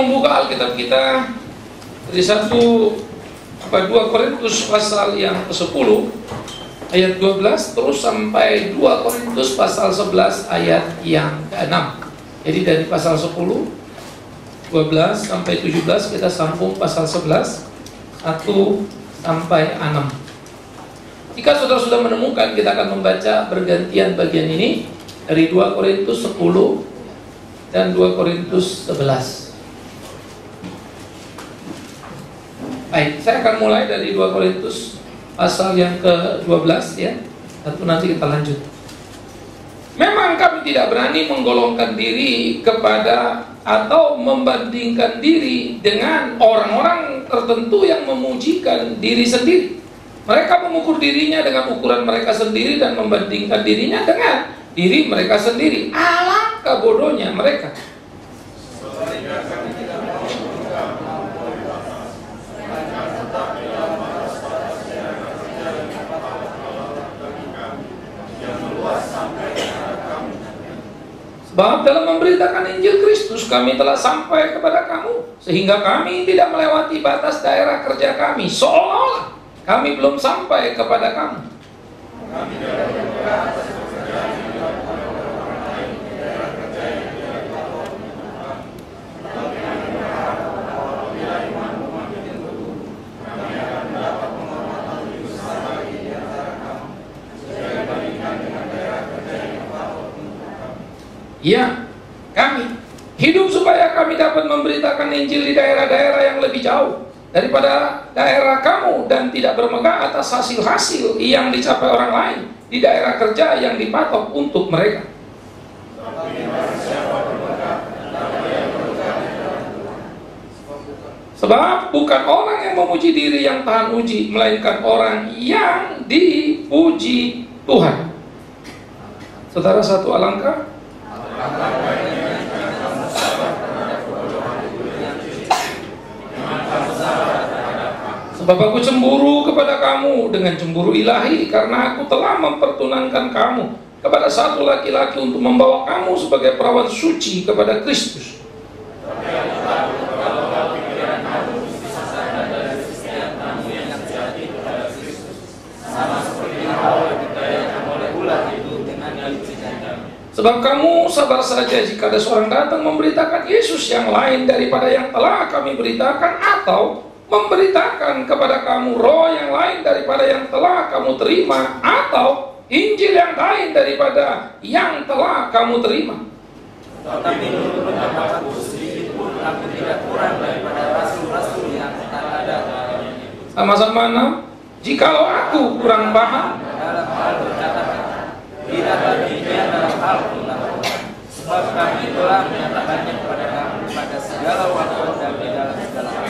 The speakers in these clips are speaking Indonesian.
membuka Alkitab kita dari 2 Korintus pasal yang ke-10 ayat 12 terus sampai 2 Korintus pasal 11 ayat yang ke-6. Jadi dari pasal 10, 12 sampai 17 kita sambung pasal 11, 1 sampai 6. Jika saudara sudah menemukan, kita akan membaca bergantian bagian ini dari 2 Korintus 10 dan 2 Korintus 11. Baik, saya akan mulai dari 2 Korintus pasal yang ke-12 ya. Satu nanti kita lanjut. Memang kami tidak berani menggolongkan diri kepada atau membandingkan diri dengan orang-orang tertentu yang memujikan diri sendiri. Mereka mengukur dirinya dengan ukuran mereka sendiri dan membandingkan dirinya dengan diri mereka sendiri. Alangkah bodohnya mereka. Sebab dalam memberitakan Injil Kristus kami telah sampai kepada kamu, sehingga kami tidak melewati batas daerah kerja kami, seolah-olah kami belum sampai kepada kamu. Ya, kami hidup supaya kami dapat memberitakan Injil di daerah-daerah yang lebih jauh daripada daerah kamu dan tidak bermegah atas hasil-hasil yang dicapai orang lain di daerah kerja yang dipatok untuk mereka. Sebab bukan orang yang memuji diri yang tahan uji, melainkan orang yang dipuji Tuhan. Saudara, satu alangkah sebab aku cemburu kepada kamu dengan cemburu ilahi, karena aku telah mempertunankan kamu kepada satu laki-laki untuk membawa kamu sebagai perawan suci kepada Kristus. Sebab kamu sabar saja jika ada seorang datang memberitakan Yesus yang lain daripada yang telah kami beritakan, atau memberitakan kepada kamu roh yang lain daripada yang telah kamu terima, atau Injil yang lain daripada yang telah kamu terima. Tetapi menurut aku sedikit pun aku tidak kurang daripada rasul-rasul yang tak ada. Sama-sama, jikalau aku kurang paham dalam hal berkata-kata, tidak baginya dalam hal pengetahuan, sebab kami telah menyatakannya kepada kamu pada segala waktu dan di dalam segala hal.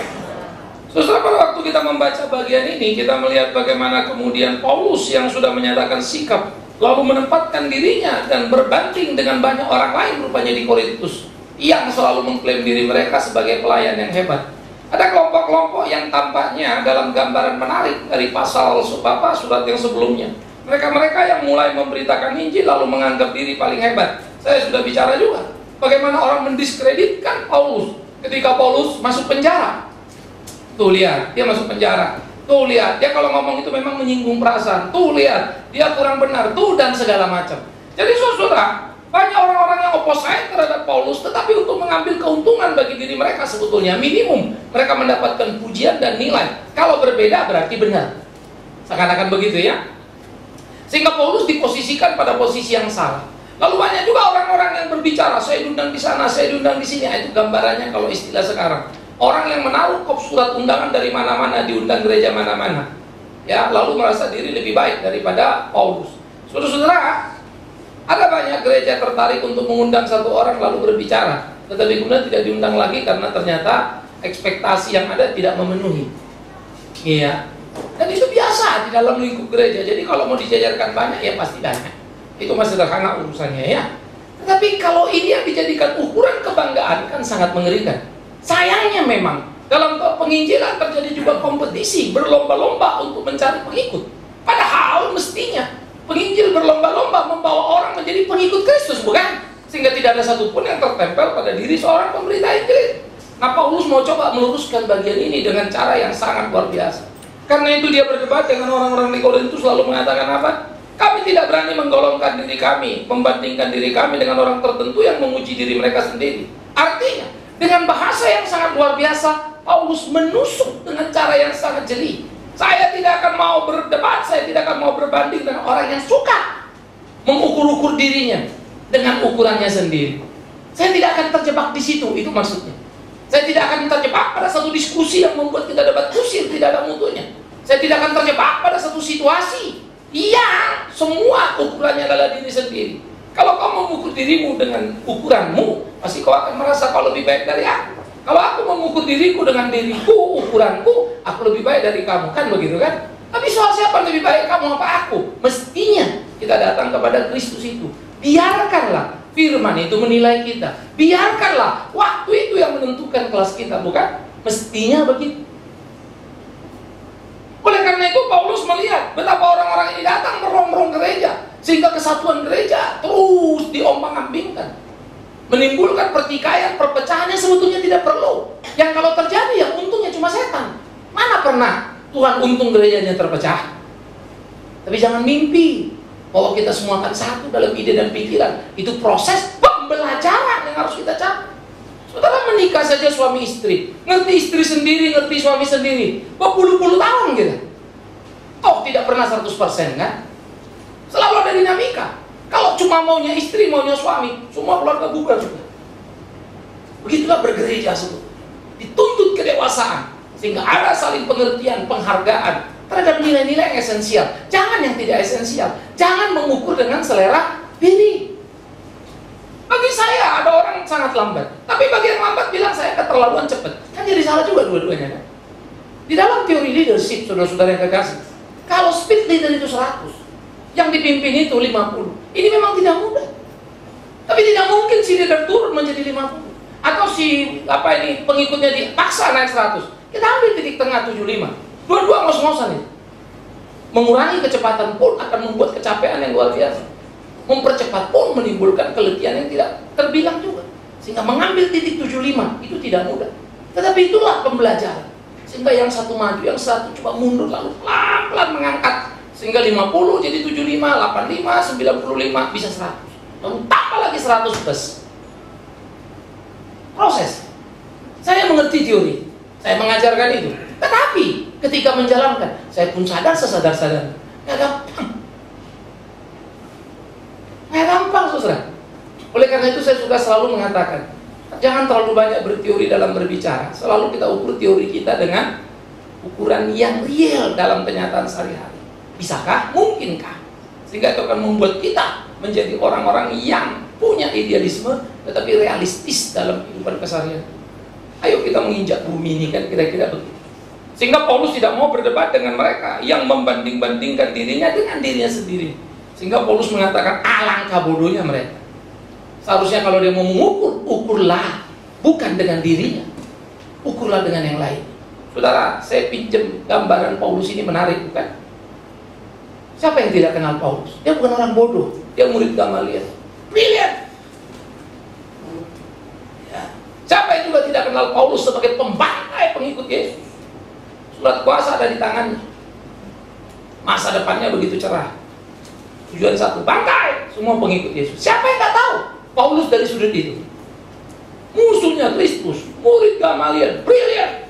Saudara, pada waktu kita membaca bagian ini, kita melihat bagaimana kemudian Paulus yang sudah menyatakan sikap, lalu menempatkan dirinya dan berbanding dengan banyak orang lain rupanya di Korintus, yang selalu mengklaim diri mereka sebagai pelayan yang hebat. Ada kelompok-kelompok yang tampaknya dalam gambaran menarik dari pasal surat yang sebelumnya. Mereka-mereka yang mulai memberitakan Injil lalu menganggap diri paling hebat. Saya sudah bicara juga bagaimana orang mendiskreditkan Paulus ketika Paulus masuk penjara. Tuh lihat, dia masuk penjara. Tuh lihat, dia kalau ngomong itu memang menyinggung perasaan. Tuh lihat, dia kurang benar. Tuh, dan segala macam. Jadi saudara, banyak orang-orang yang opposite terhadap Paulus, tetapi untuk mengambil keuntungan bagi diri mereka sebetulnya minimum mereka mendapatkan pujian dan nilai. Kalau berbeda berarti benar. Seakan-akan begitu ya. Sehingga Paulus diposisikan pada posisi yang salah. Lalu banyak juga orang-orang yang berbicara, saya diundang di sana, saya diundang di sini. Itu gambarannya kalau istilah sekarang. Orang yang menaruh kop surat undangan dari mana-mana, diundang gereja mana-mana. Ya, lalu merasa diri lebih baik daripada Paulus. Saudara-saudara, ada banyak gereja tertarik untuk mengundang satu orang lalu berbicara, tetapi kemudian tidak diundang lagi karena ternyata ekspektasi yang ada tidak memenuhi. Iya. Dan itu biasa di dalam lingkup gereja. Jadi kalau mau dijajarkan banyak, ya pasti banyak. Itu masih sederhana urusannya ya. Tetapi kalau ini yang dijadikan ukuran kebanggaan, kan sangat mengerikan. Sayangnya memang dalam penginjilan terjadi juga kompetisi, berlomba-lomba untuk mencari pengikut. Padahal mestinya penginjil berlomba-lomba membawa orang menjadi pengikut Kristus, bukan? Sehingga tidak ada satupun yang tertempel pada diri seorang pemberita Injil. Nah, Paulus mau coba meluruskan bagian ini dengan cara yang sangat luar biasa. Karena itu dia berdebat dengan orang-orang di Korintus, lalu mengatakan apa? Kami tidak berani menggolongkan diri kami, membandingkan diri kami dengan orang tertentu yang memuji diri mereka sendiri. Artinya, dengan bahasa yang sangat luar biasa, Paulus menusuk dengan cara yang sangat jeli. Saya tidak akan mau berdebat, saya tidak akan mau berbanding dengan orang yang suka mengukur-ukur dirinya dengan ukurannya sendiri. Saya tidak akan terjebak di situ, itu maksudnya. Saya tidak akan terjebak pada satu diskusi yang membuat kita dapat kusir, tidak ada mutunya. Saya tidak akan terjebak pada satu situasi yang semua ukurannya adalah diri sendiri. Kalau kau mengukur dirimu dengan ukuranmu, pasti kau akan merasa kau lebih baik dari aku. Kalau aku mengukur diriku dengan diriku, ukuranku, aku lebih baik dari kamu, kan begitu kan? Tapi soal siapa lebih baik, kamu apa aku? Mestinya kita datang kepada Kristus itu. Biarkanlah firman itu menilai kita. Biarkanlah waktu itu yang menentukan kelas kita, bukan? Mestinya begitu. Oleh karena itu Paulus melihat betapa orang-orang ini datang merongrong gereja, sehingga kesatuan gereja terus diombang-ambingkan, menimbulkan pertikaian, perpecahan yang sebetulnya tidak perlu. Yang kalau terjadi yang untungnya cuma setan. Mana pernah Tuhan untung gerejanya terpecah? Tapi jangan mimpi bahwa kita semua akan satu dalam ide dan pikiran. Itu proses pembelajaran yang harus kita capai. Saudara menikah saja suami istri, ngerti istri sendiri, ngerti suami sendiri, berpuluh-puluh tahun gitu. Toh tidak pernah 100% kan? Selalu ada dinamika. Kalau cuma maunya istri, maunya suami, semua keluarga bubar juga. Begitulah bergereja sebetulnya. Dituntut kedewasaan, sehingga ada saling pengertian, penghargaan terhadap nilai-nilai yang esensial. Jangan yang tidak esensial. Jangan mengukur dengan selera diri. Bagi saya ada orang sangat lambat, tapi bagi yang lambat bilang saya keterlaluan cepat. Kan jadi salah juga dua-duanya kan? Di dalam teori leadership, saudara-saudara yang kekasih, kalau speed leader itu 100, yang dipimpin itu 50. Ini memang tidak mudah. Tapi tidak mungkin si leader turun menjadi 50. Atau si pengikutnya dipaksa naik 100. Kita ambil titik tengah 75. Dua-dua ngos-ngosan itu. Mengurangi kecepatan pun akan membuat kecapean yang luar biasa. Mempercepat pun menimbulkan keletihan yang tidak terbilang juga. Sehingga mengambil titik 75 itu tidak mudah. Tetapi itulah pembelajaran. Sehingga yang satu maju, yang satu coba mundur, lalu pelan-pelan mengangkat. Sehingga 50 jadi 75, 85, 95, bisa 100. Lalu tambah lagi 100 plus. Proses. Saya mengerti teori. Saya mengajarkan itu. Tetapi ketika menjalankan, saya pun sadar sesadar-sadar. Nggak gampang. Nggak gampang, saudara. Oleh karena itu saya suka selalu mengatakan, jangan terlalu banyak berteori dalam berbicara. Selalu kita ukur teori kita dengan ukuran yang real dalam kenyataan sehari-hari. Bisakah? Mungkinkah? Sehingga itu akan membuat kita menjadi orang-orang yang punya idealisme, tetapi realistis dalam kehidupan keseharian. Ayo kita menginjak bumi ini kan kira-kira begitu. Sehingga Paulus tidak mau berdebat dengan mereka yang membanding-bandingkan dirinya dengan dirinya sendiri. Sehingga Paulus mengatakan alangkah bodohnya mereka. Seharusnya kalau dia mau mengukur, ukurlah bukan dengan dirinya, ukurlah dengan yang lain. Saudara, saya pinjam gambaran Paulus ini menarik, bukan? Siapa yang tidak kenal Paulus? Dia bukan orang bodoh, dia murid Gamaliel. Brilliant. Ya. Siapa yang juga tidak kenal Paulus sebagai pembantai pengikut Yesus? Surat kuasa ada di tangannya. Masa depannya begitu cerah. Tujuan satu, bantai semua pengikut Yesus. Siapa yang tak tahu Paulus dari sudut itu? Musuhnya Kristus, murid Gamaliel, brilliant.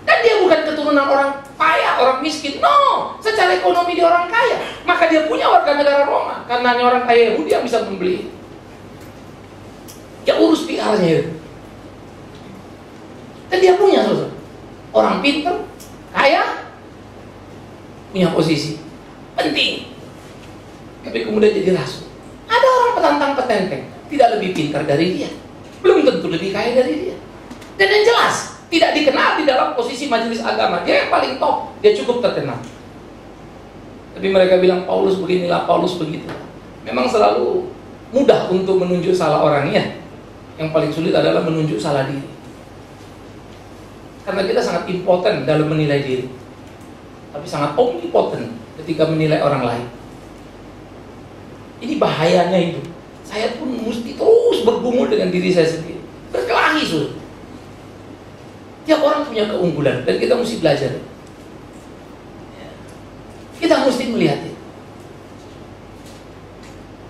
Dan dia bukan keturunan orang kaya, orang miskin. No, secara ekonomi dia orang kaya. Maka dia punya warga negara Roma. Karena hanya orang kaya Yahudi yang bisa membeli. Dia urus PR-nya itu. Dan dia punya, saudara. Orang pintar, kaya, punya posisi penting. Tapi kemudian jadi rasul. Ada orang petantang petenteng, tidak lebih pintar dari dia, belum tentu lebih kaya dari dia. Dan yang jelas, tidak dikenal di dalam posisi majelis agama. Dia yang paling top, dia cukup terkenal. Tapi mereka bilang Paulus beginilah, Paulus begitu. Memang selalu mudah untuk menunjuk salah orangnya. Yang paling sulit adalah menunjuk salah diri. Karena kita sangat impoten dalam menilai diri, tapi sangat omnipoten ketika menilai orang lain. Ini bahayanya itu. Saya pun mesti terus bergumul dengan diri saya sendiri, berkelahi, sudah. Tiap orang punya keunggulan dan kita mesti belajar. Kita mesti melihat itu.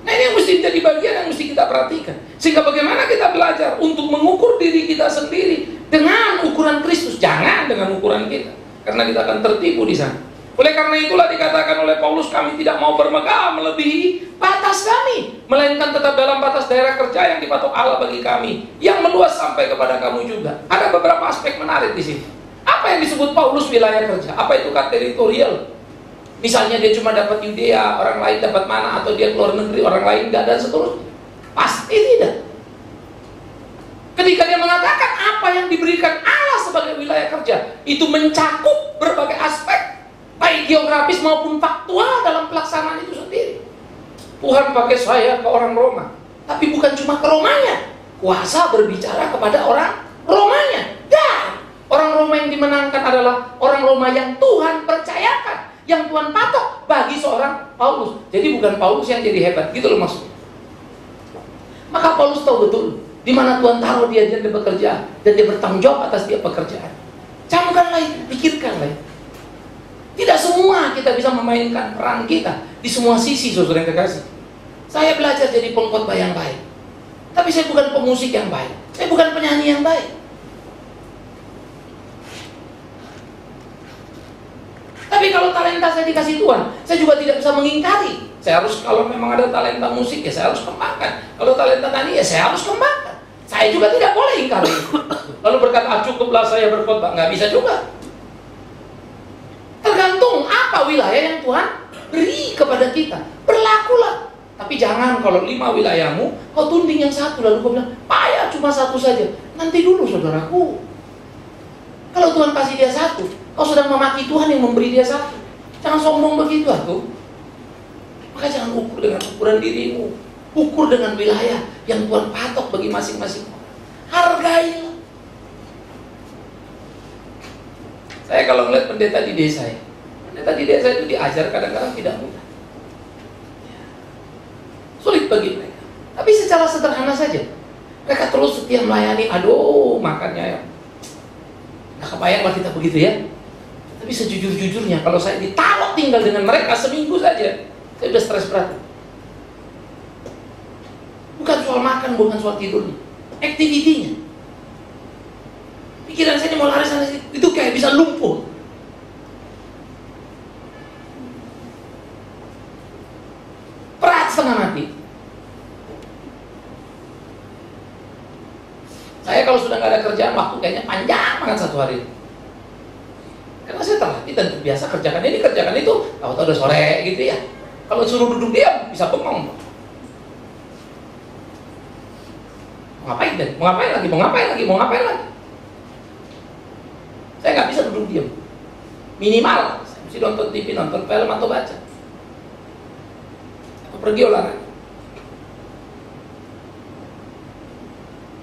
Nah, ini yang mesti jadi bagian yang mesti kita perhatikan. Sehingga bagaimana kita belajar untuk mengukur diri kita sendiri dengan ukuran Kristus, jangan dengan ukuran kita, karena kita akan tertipu di sana. Oleh karena itulah dikatakan oleh Paulus, kami tidak mau bermegah melebihi batas kami, melainkan tetap dalam batas daerah kerja yang dipatok Allah bagi kami, yang meluas sampai kepada kamu juga. Ada beberapa aspek menarik di sini. Apa yang disebut Paulus wilayah kerja? Apa itu teritorial? Misalnya dia cuma dapat Yudea, orang lain dapat mana, atau dia keluar negeri, orang lain enggak, dan seterusnya. Pasti tidak. Ketika dia mengatakan apa yang diberikan Allah sebagai wilayah kerja, itu mencakup berbagai aspek, baik geografis maupun faktual dalam pelaksanaan itu sendiri. Tuhan pakai saya ke orang Roma, tapi bukan cuma ke Romanya. Kuasa berbicara kepada orang Romanya. Dan orang Roma yang dimenangkan adalah orang Roma yang Tuhan percayakan, yang Tuhan patok bagi seorang Paulus. Jadi bukan Paulus yang jadi hebat, gitu loh maksudnya. Maka Paulus tahu betul di mana Tuhan taruh dia bekerja, dan dia bertanggung jawab atas dia pekerjaan. Camkanlah itu, pikirkanlah itu. Tidak semua kita bisa memainkan peran kita di semua sisi, saudara yang terkasih. Saya belajar jadi pengkhotbah yang baik, tapi saya bukan pemusik yang baik, saya bukan penyanyi yang baik. Tapi kalau talenta saya dikasih Tuhan, saya juga tidak bisa mengingkari. Saya harus, kalau memang ada talenta musik, ya saya harus kembangkan. Kalau talenta tani, ya saya harus kembangkan. Saya juga tidak boleh ingkari. Lalu berkata, cukuplah saya berkhotbah. Nggak bisa juga. Tergantung apa wilayah yang Tuhan beri kepada kita. Berlakulah. Tapi jangan kalau 5 wilayahmu, kau tunding yang satu, lalu kau bilang, ya cuma satu saja. Nanti dulu saudaraku. Kalau Tuhan kasih dia satu, kau sedang memaki Tuhan yang memberi dia satu. Jangan sombong begitu, atuh. Maka jangan ukur dengan ukuran dirimu, ukur dengan wilayah yang Tuhan patok bagi masing-masing orang. Hargailah. Saya kalau melihat pendeta di desa itu diajar kadang-kadang tidak mudah, sulit bagi mereka. Tapi secara sederhana saja, mereka terus setia melayani. Aduh, makannya ya, nggak kebayang lah kita begitu ya. Tapi sejujur-jujurnya, kalau saya ditaruh tinggal dengan mereka seminggu saja, saya udah stres berat. Bukan soal makan, bukan soal tidurnya, aktivitinya. Pikiran saya mau lari sana sini, itu kayak bisa lumpuh. Berat setengah mati. Saya kalau sudah nggak ada kerjaan, waktu kayaknya panjang banget satu hari. Karena saya terlatih dan terbiasa kerjakan ini, kerjakan itu. Tahu-tahu udah sore gitu ya. Kalau suruh duduk diam, bisa bengong. Mau ngapain deh? Mau ngapain lagi? Mau ngapain lagi? Mau ngapain lagi? Saya nggak bisa duduk diam. Minimal, saya mesti nonton TV, nonton film, atau baca. Atau pergi olahraga.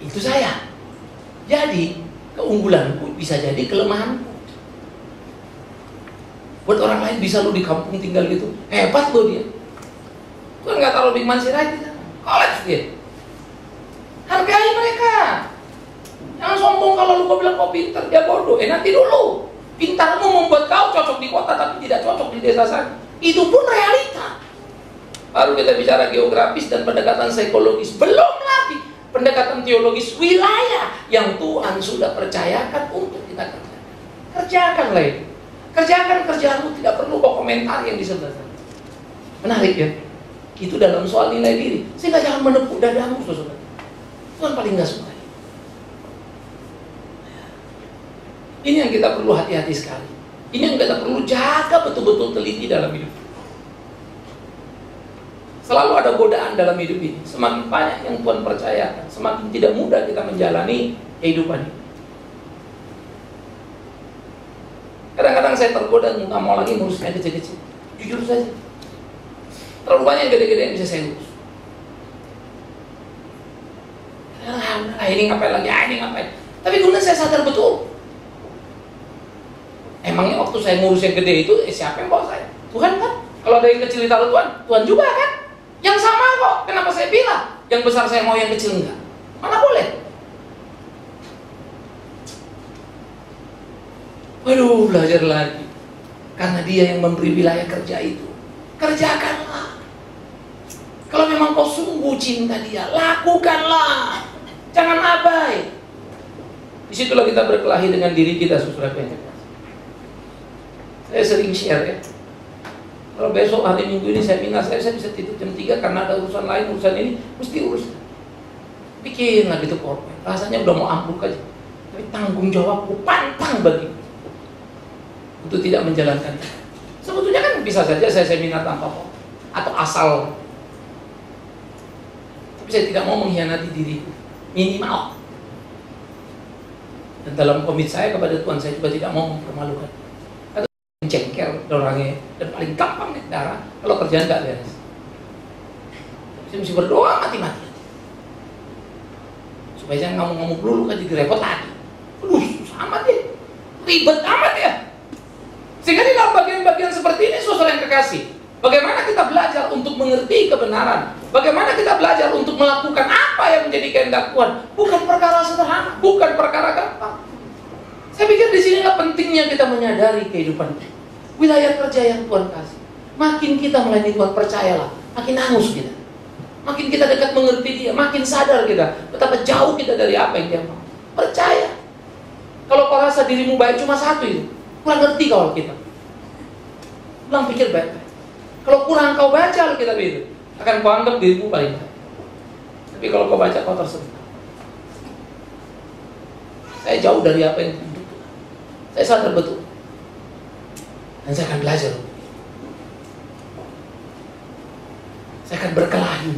Itu saya. Jadi, keunggulanku bisa jadi kelemahanku. Buat orang lain bisa lu di kampung tinggal gitu, hebat lo dia. Tuhan nggak taruh Big Man Sirait, college dia. Hargai mereka. Jangan sombong kalau lu kau bilang kau pintar, dia bodoh. Nanti dulu, pintarmu membuat kau cocok di kota tapi tidak cocok di desa sana. Itu pun realita. Baru kita bicara geografis dan pendekatan psikologis. Belum lagi pendekatan teologis wilayah yang Tuhan sudah percayakan untuk kita kerjakan. Kerjakanlah itu. Kerjakan kerjaanmu, tidak perlu kok komentar yang di sebelah sana. Menarik ya? Itu dalam soal nilai diri. Sehingga jangan menepuk dadamu, saudara. Tuhan paling gak suka. Ini yang kita perlu hati-hati sekali. Ini yang kita perlu jaga betul-betul teliti dalam hidup. Selalu ada godaan dalam hidup ini. Semakin banyak yang Tuhan percayakan, semakin tidak mudah kita menjalani kehidupan ini. Kadang-kadang saya tergoda nggak mau lagi ngurus yang kecil-kecil. Jujur saja, terlalu banyak yang gede-gede yang bisa saya urus. Ini ngapain lagi? Ini ngapain? Tapi kemudian saya sadar betul. Emangnya waktu saya ngurus yang gede itu, siapa yang bawa saya? Tuhan kan? Kalau ada yang kecil ditaruh Tuhan, Tuhan juga kan? Yang sama kok. Kenapa saya bilang yang besar saya mau, yang kecil enggak? Mana boleh? Waduh, belajar lagi. Karena dia yang memberi wilayah kerja itu. Kerjakanlah. Kalau memang kau sungguh cinta dia, lakukanlah. Jangan abai. Disitulah kita berkelahi dengan diri kita, saudara pendengar. Saya sering share ya. Kalau besok hari Minggu ini seminar saya bisa tidur jam 3 karena ada urusan lain, urusan ini mesti urus. Bikin lagi itu korban. Rasanya udah mau ambruk aja. Tapi tanggung jawabku pantang bagi untuk tidak menjalankan. Sebetulnya kan bisa saja saya seminar tanpa kok atau asal. Tapi saya tidak mau mengkhianati diriku. Minimal. Dan dalam komit saya kepada Tuhan, saya juga tidak mau mempermalukan. Atau jengkel orangnya dan paling gampang naik darah kalau kerjaan nggak beres. Saya mesti berdoa mati-mati supaya jangan ngomong-ngomong dulu kan jadi repot lagi. Susah amat ya, ribet amat ya. Sehingga di dalam bagian-bagian seperti ini, saudara yang kekasih, bagaimana kita belajar untuk mengerti kebenaran, bagaimana kita belajar untuk melakukan apa yang menjadi kehendak Tuhan, bukan perkara sederhana, bukan perkara gampang. Saya pikir di sinilah pentingnya kita menyadari kehidupan kita. Wilayah kerja yang Tuhan kasih. Makin kita melayani Tuhan, percayalah, makin hangus kita. Makin kita dekat mengerti dia, makin sadar kita betapa jauh kita dari apa yang dia mau. Percaya. Kalau kau rasa dirimu baik cuma satu itu, kurang ngerti kau kita. Ulang pikir baik-baik. Kalau kurang kau baca Alkitab itu, akan kau anggap dirimu paling baik. Tapi kalau kau baca, kau tersentuh. Saya jauh dari apa yang dibutuhkan. Saya sadar betul. Dan saya akan belajar. Saya akan berkelahi.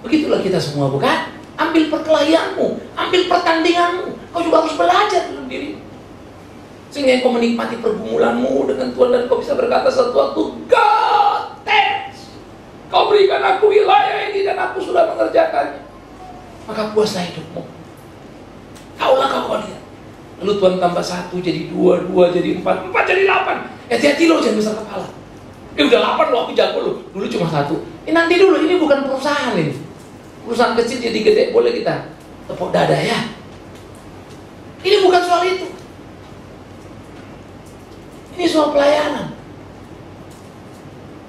Begitulah kita semua, bukan? Ambil perkelahianmu, ambil pertandinganmu. Kau juga harus belajar dalam dirimu. Sehingga kau menikmati pergumulanmu dengan Tuhan dan kau bisa berkata sesuatu, God, thanks. Kau berikan aku wilayah ini dan aku sudah mengerjakannya. Maka puaslah hidupmu. Kaulah kau lihat. Lalu Tuhan tambah 1 jadi 2, 2 jadi 4, 4 jadi 8. Hati-hati lo, jangan besar kepala. Udah 8 lo, aku jago lo. Dulu cuma 1. Ini nanti dulu, ini bukan perusahaan ini. Perusahaan kecil jadi gede, boleh kita tepuk dada ya. Ini bukan soal itu. Ini soal pelayanan.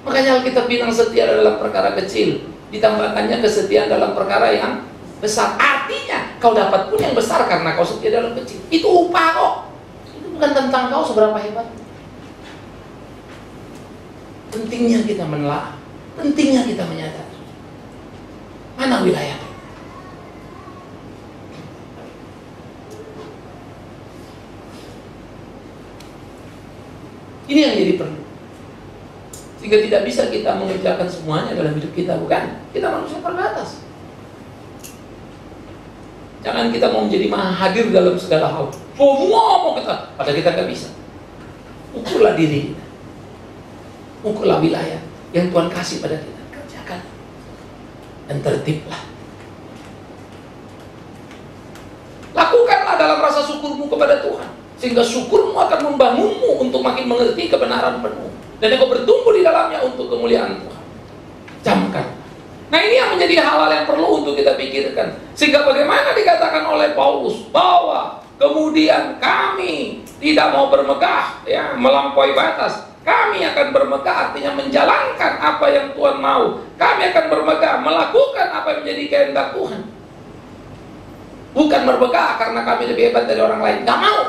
Makanya Alkitab bilang setia dalam perkara kecil, ditambahkannya kesetiaan dalam perkara yang besar. Artinya kau dapat pun yang besar karena kau setia dalam kecil. Itu upah kok. Itu bukan tentang kau seberapa hebat. Pentingnya kita menelaah, pentingnya kita menyadari mana wilayah. Ini yang jadi perlu. Sehingga tidak bisa kita mengerjakan semuanya dalam hidup kita, bukan? Kita manusia terbatas. Jangan kita mau menjadi maha hadir dalam segala hal. Semua mau kita, padahal kita nggak bisa. Ukurlah diri kita. Ukurlah wilayah yang Tuhan kasih pada kita. Kerjakan. Dan tertiblah. Lakukanlah dalam rasa syukurmu kepada Tuhan. Sehingga syukurmu akan membangunmu untuk makin mengerti kebenaran penuh. Dan engkau bertumbuh di dalamnya untuk kemuliaan Tuhan. Camkan. Nah ini yang menjadi hal-hal yang perlu untuk kita pikirkan. Sehingga bagaimana dikatakan oleh Paulus bahwa kemudian kami tidak mau bermegah ya, melampaui batas. Kami akan bermegah artinya menjalankan apa yang Tuhan mau. Kami akan bermegah melakukan apa yang menjadi kehendak Tuhan. Bukan bermegah karena kami lebih hebat dari orang lain. Gak mau.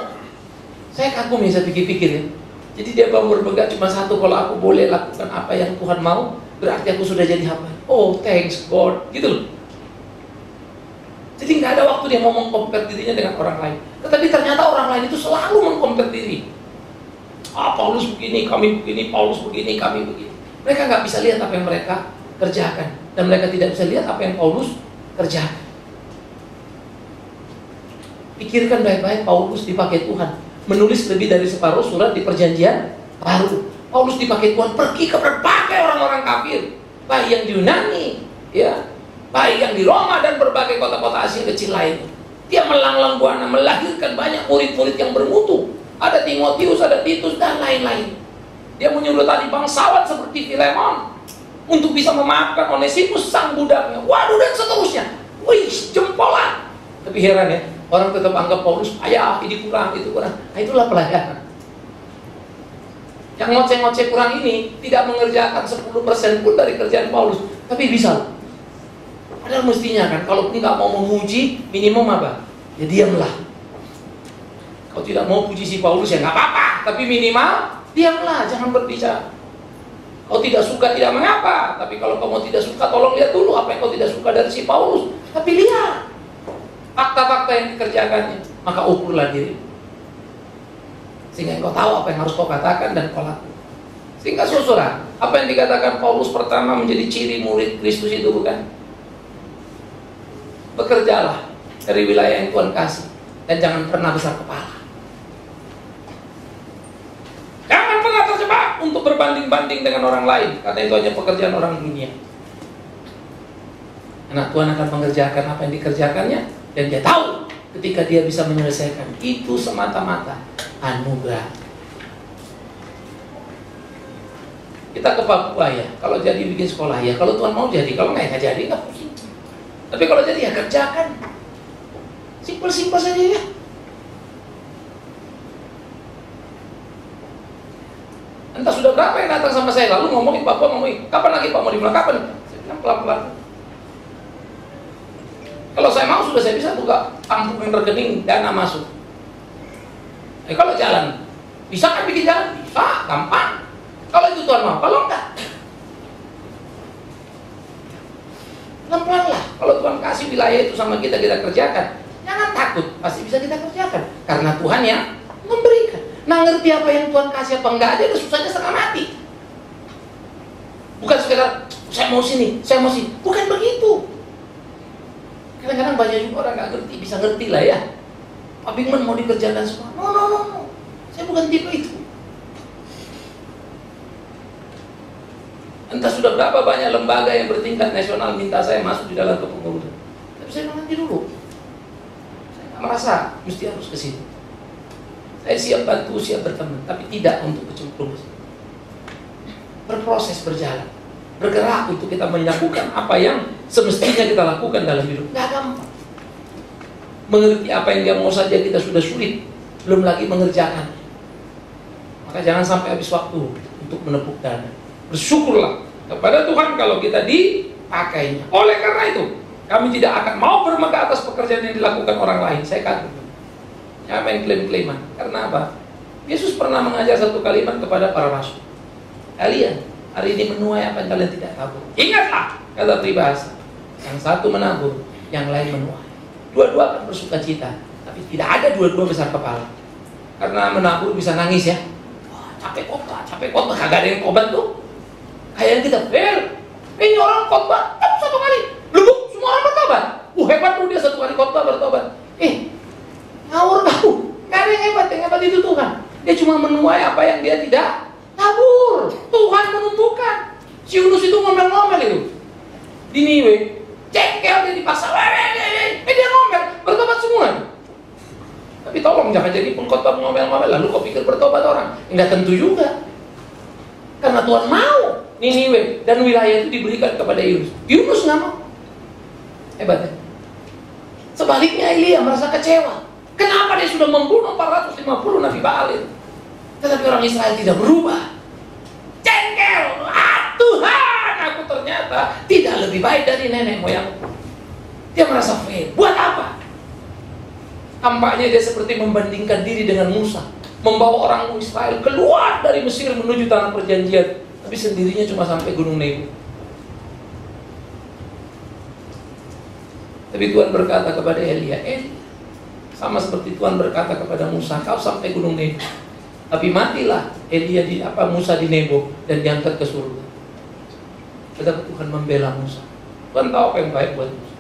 Saya kagum ya, saya pikir-pikir ya. Jadi dia mau bermegah cuma satu, kalau aku boleh lakukan apa yang Tuhan mau, berarti aku sudah jadi hamba. Oh thanks God, gitu loh. Jadi nggak ada waktu dia mau mengkompet dirinya dengan orang lain. Tetapi ternyata orang lain itu selalu mengkompet diri. Paulus begini, kami begini, Paulus begini, kami begini. Mereka nggak bisa lihat apa yang mereka kerjakan, dan mereka tidak bisa lihat apa yang Paulus kerjakan. Pikirkan baik-baik, Paulus dipakai Tuhan menulis lebih dari separuh surat di Perjanjian Baru. Paulus dipakai Tuhan pergi ke berbagai orang-orang kafir, baik yang di Yunani, ya, baik yang di Roma dan berbagai kota-kota Asia kecil lain. Dia melanglang buana, melahirkan banyak murid-murid yang bermutu. Ada Timotius, ada Titus, dan lain-lain. Dia menyuruh tadi bangsawan seperti Filemon untuk bisa memaafkan Onesimus sang budaknya. Waduh, dan seterusnya. Wih, jempolan. Tapi heran ya, Orang tetap anggap Paulus payah, ini kurang, itu kurang. Nah, itulah pelayanan. Yang ngoceh-ngoceh kurang ini tidak mengerjakan 10% pun dari kerjaan Paulus, tapi bisa. Padahal mestinya kan, kalau nggak mau memuji, minimum apa? Ya diamlah. Kalau tidak mau puji si Paulus ya nggak apa-apa, tapi minimal diamlah, jangan berbicara. Kau tidak suka tidak mengapa, tapi kalau kamu tidak suka, tolong lihat dulu apa yang kau tidak suka dari si Paulus. Tapi lihat fakta-fakta yang dikerjakannya, maka ukurlah diri, sehingga kau tahu apa yang harus kau katakan dan kau lakukan. Sehingga saudara, apa yang dikatakan Paulus pertama menjadi ciri murid Kristus itu bukan? Bekerjalah dari wilayah yang Tuhan kasih, dan jangan pernah besar kepala. Jangan pernah terjebak untuk berbanding-banding dengan orang lain, karena itu hanya pekerjaan orang dunia. Anak Tuhan akan mengerjakan apa yang dikerjakannya, dan dia tahu ketika dia bisa menyelesaikan itu semata-mata anugerah. Kita ke Papua ya, kalau jadi bikin sekolah ya, kalau Tuhan mau jadi, kalau nggak jadi nggak pusing. Tapi kalau jadi ya kerjakan, simpel-simpel saja ya. Entah sudah berapa yang datang sama saya, lalu ngomongin Papua, ngomongin kapan lagi Pak mau dimulai, kapan? Saya bilang pelan-pelan. Kalau saya mau sudah saya bisa buka ampunan rekening, dana masuk. Kalau jalan, bisa kan bikin jalan? Bisa, gampang. Kalau itu Tuhan mau, kalau enggak, pelan-pelan lah. Kalau Tuhan kasih wilayah itu sama kita, kita kerjakan. Jangan takut, pasti bisa kita kerjakan. Karena Tuhan yang memberikan. Nah, ngerti apa yang Tuhan kasih apa enggak aja, susahnya setengah mati. Bukan sekedar, saya mau sini, saya mau sini. Bukan begitu. Kadang-kadang banyak juga orang nggak ngerti, bisa ngerti lah ya. Pak Bingman mau dikerjakan semua. No. Saya bukan tipe itu. Entah sudah berapa banyak lembaga yang bertingkat nasional minta saya masuk di dalam kepengurusan. Tapi saya bilang nanti dulu. Saya nggak merasa mesti harus ke sini. Saya siap bantu, siap berteman, tapi tidak untuk kecemplung. Berproses, berjalan, bergerak untuk kita melakukan apa yang semestinya kita lakukan dalam hidup. Nggak gampang. Mengerti apa yang dia mau saja kita sudah sulit, belum lagi mengerjakan. Maka jangan sampai habis waktu untuk menepuk dada. Bersyukurlah kepada Tuhan kalau kita dipakainya. Oleh karena itu, kami tidak akan mau bermegah atas pekerjaan yang dilakukan orang lain. Saya katakan, jangan main klaim-klaiman. Karena apa? Yesus pernah mengajar satu kalimat kepada para rasul. Kalian hari ini menuai apa yang kalian tidak tahu. Ingatlah, kata peribahasa, yang satu menabur, yang lain menuai. Dua-dua akan bersuka cita, tapi tidak ada dua-dua besar kepala. Karena menabur bisa nangis ya. Wah, capek khotbah, kagak ada yang tobat tuh. Kayak kita, ini orang khotbah, satu kali, lubuk, semua orang bertobat. Hebat tuh dia satu kali khotbah bertobat. Ngawur kau, gak ada yang hebat itu Tuhan. Dia cuma menuai apa yang dia tidak tabur. Tuhan menumbuhkan. Si Yunus itu ngomel-ngomel itu di Niwe, cengkel dia dipaksa, dia ngomel, bertobat semua. Tapi tolong jangan jadi pengkhotbah ngomel-ngomel lalu kau pikir bertobat orang. Enggak tentu juga. Karena Tuhan mau Niniwe dan wilayah itu diberikan kepada Yunus. Yunus nggak mau. Hebatnya. Sebaliknya Elia merasa kecewa. Kenapa dia sudah membunuh 450 Nabi Baal itu? Tetapi orang Israel tidak berubah. Jengkel, Tuhan, aku ternyata tidak lebih baik dari nenek moyangku. Dia merasa fail. Buat apa? Tampaknya dia seperti membandingkan diri dengan Musa, membawa orang Israel keluar dari Mesir menuju tanah perjanjian, tapi sendirinya cuma sampai Gunung Nebo. Tapi Tuhan berkata kepada Elia, sama seperti Tuhan berkata kepada Musa, kau sampai Gunung Nebo, tapi matilah Elia Musa di Nebo dan diangkat ke surga. Tetapi Tuhan membela Musa. Tuhan tahu apa yang baik buat Musa.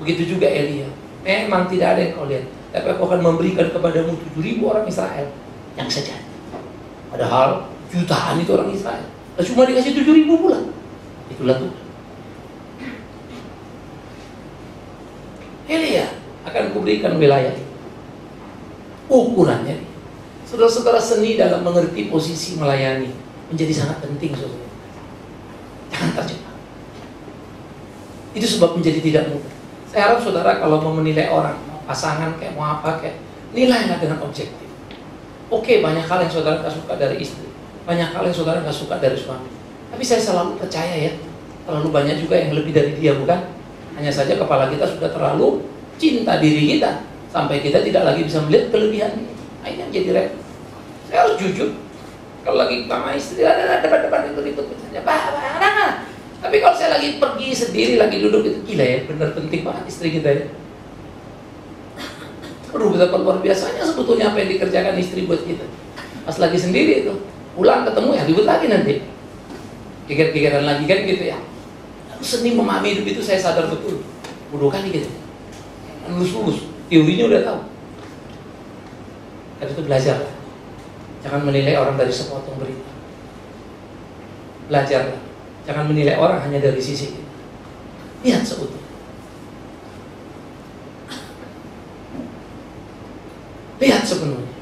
Begitu juga Elia. Memang tidak ada yang kau lihat, tapi aku akan memberikan kepadamu 7.000 orang Israel yang sejati. Padahal jutaan itu orang Israel, cuma dikasih 7.000 pula. Itulah Tuhan. Elia akan kuberikan wilayah. Ukurannya, saudara-saudara, seni dalam mengerti posisi melayani menjadi sangat penting, saudara. Jangan terjebak. Itu sebab menjadi tidak mudah. Saya harap saudara kalau mau menilai orang, pasangan kayak mau apa kayak, nilailah dengan objektif. Oke, banyak hal yang saudara gak suka dari istri, banyak hal yang saudara gak suka dari suami, tapi saya selalu percaya ya, terlalu banyak juga yang lebih dari dia, bukan? Hanya saja kepala kita sudah terlalu cinta diri kita sampai kita tidak lagi bisa melihat kelebihan. Nah, ini yang jadi repot. Saya harus jujur. Kalau lagi sama istri ada debat-debat itu ribut saja, tapi kalau saya lagi pergi sendiri, lagi duduk itu gila ya, benar penting banget istri kita ya. Aduh, betapa luar biasanya sebetulnya apa yang dikerjakan istri buat kita. Pas lagi sendiri itu, pulang ketemu ya ribut lagi nanti, geger-gegeran lagi kan gitu ya. Lalu seni memahami hidup itu saya sadar betul, bodoh kali gitu, lulus-lulus, teorinya udah tahu. Tapi itu belajarlah. Jangan menilai orang dari sepotong berita. Belajarlah. Jangan menilai orang hanya dari sisi kita. Lihat seutuhnya. Lihat sepenuhnya.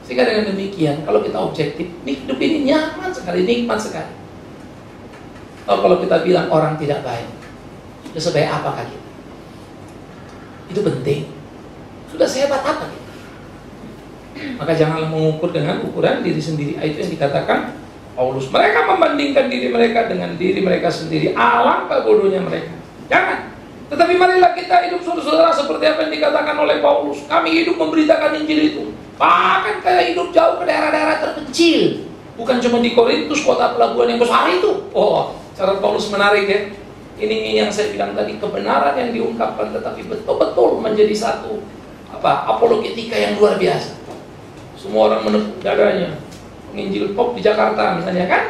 Sehingga dengan demikian, kalau kita objektif, hidup ini nyaman sekali, nikmat sekali. Kalau kita bilang orang tidak baik, sudah sebaik apakah kita? Itu penting. Sudah sehebat apa kita? Maka janganlah mengukur dengan ukuran diri sendiri. Itu yang dikatakan Paulus. Mereka membandingkan diri mereka dengan diri mereka sendiri. Alangkah bodohnya mereka. Jangan. Tetapi marilah kita hidup saudara-saudara seperti apa yang dikatakan oleh Paulus. Kami hidup memberitakan Injil itu. Bahkan kayak hidup jauh ke daerah-daerah terpencil. Bukan cuma di Korintus, kota pelabuhan yang besar itu. Oh, cara Paulus menarik ya. Ini yang saya bilang tadi, kebenaran yang diungkapkan tetapi betul-betul menjadi satu apologetika yang luar biasa. Semua orang menepuk dadanya. Penginjil pop di Jakarta misalnya kan,